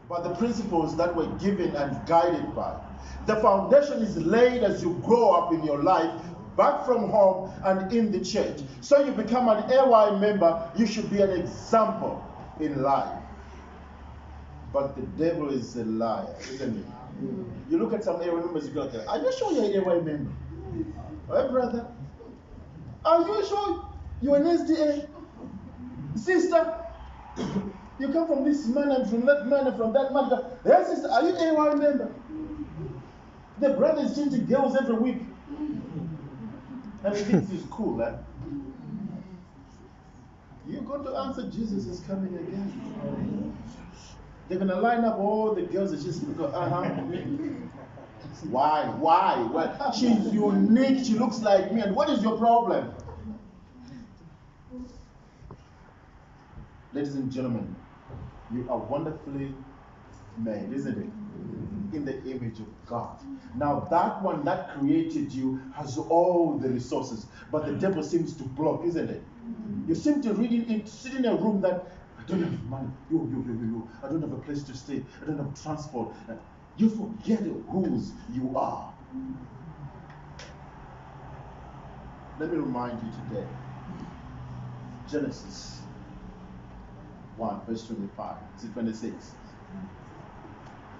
but the principles that we're given and guided by. The foundation is laid as you grow up in your life, back from home and in the church. So you become an AY member, you should be an example in life. But the devil is a liar, isn't he? You look at some AY members, you go, okay, are you sure you're an AY member? Hey, brother, are you sure you're an SDA? Sister, you come from this man and from that man and from that man. Yes, sister, are you AY member? The brother is changing girls every week. And he thinks he's cool, eh? You're going to answer, Jesus is coming again. They're going to line up all the girls that just go, Why? Well, she's unique, she looks like me, and what is your problem? Ladies and gentlemen, you are wonderfully made, isn't it? In the image of God. Now that one that created you has all the resources, but the devil seems to block, isn't it? You seem to sit in a room that I don't have money, I don't have a place to stay, I don't have transport. You forget whose you are. Let me remind you today, Genesis 1 verse 25 to 26.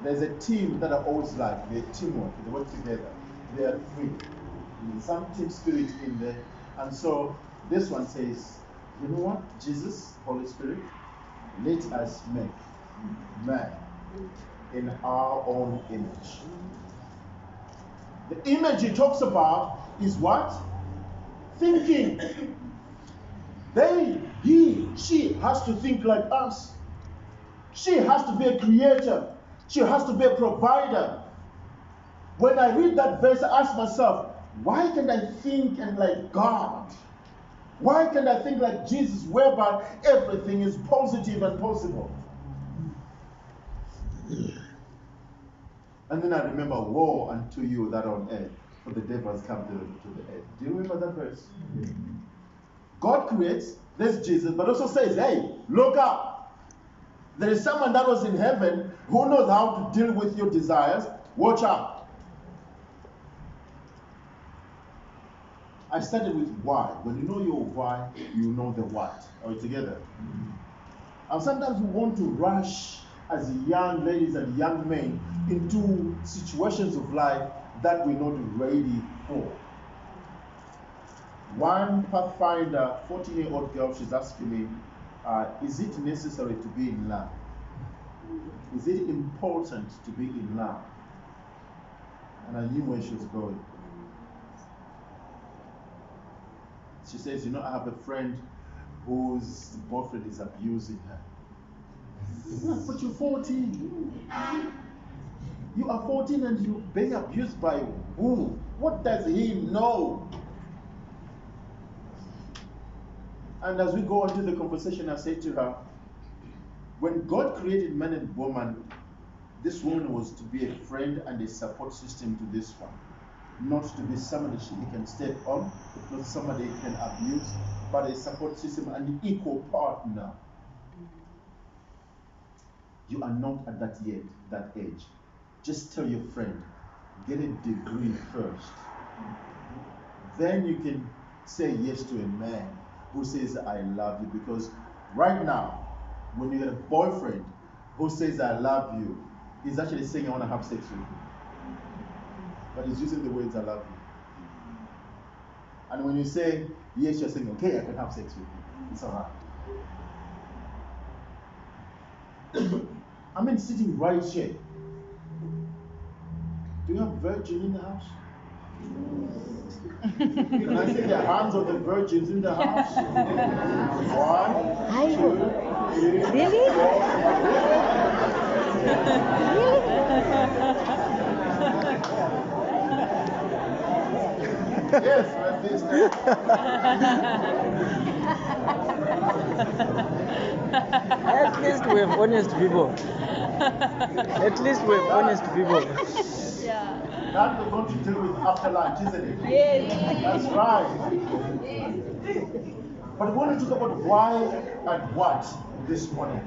There's a team that I always like. They're teamwork. They work together. They are three. There's some team spirit in there. And so this one says, you know what? Jesus, Holy Spirit, let us make man in our own image. The image he talks about is what? Thinking. She has to think like us. She has to be a creator. She has to be a provider. When I read that verse, I ask myself, why can't I think and like God? Why can't I think like Jesus, whereby everything is positive and possible? And then I remember, woe unto you that on earth, for the devil has come to the earth. Do you remember that verse? God creates, there's Jesus, but also says, hey, look up. There is someone that was in heaven who knows how to deal with your desires. Watch out. I started with why. When you know your why, you know the what. Are we together? And sometimes we want to rush as young ladies and young men into situations of life that we're not ready for. One Pathfinder, 14-year-old girl, she's asking me, is it necessary to be in love? Is it important to be in love? And I knew where she was going. She says, you know, I have a friend whose boyfriend is abusing her. But you're 14. You are 14 and you're being abused by who? What does he know? And as we go on to the conversation, I say to her, when God created man and woman, this woman was to be a friend and a support system to this one. Not to be somebody he can step on, not somebody he can abuse, but a support system and an equal partner. You are not at that age. Just tell your friend, get a degree first. Then you can say yes to a man who says, I love you. Because right now, when you get a boyfriend who says, I love you, he's actually saying, I want to have sex with you. But he's using the words, I love you. And when you say, yes, you're saying, okay, I can have sex with you. It's all right. I mean, sitting right here. Do you have virgin in the house? Can I see the hands of the virgins in the house? 1, 2, 3, Really? 4. Yes, my sister. At least we have honest people. At least we have honest people. Yeah. That we're going to deal with after lunch, isn't it? Yes. That's right. But we want to talk about why and what this morning.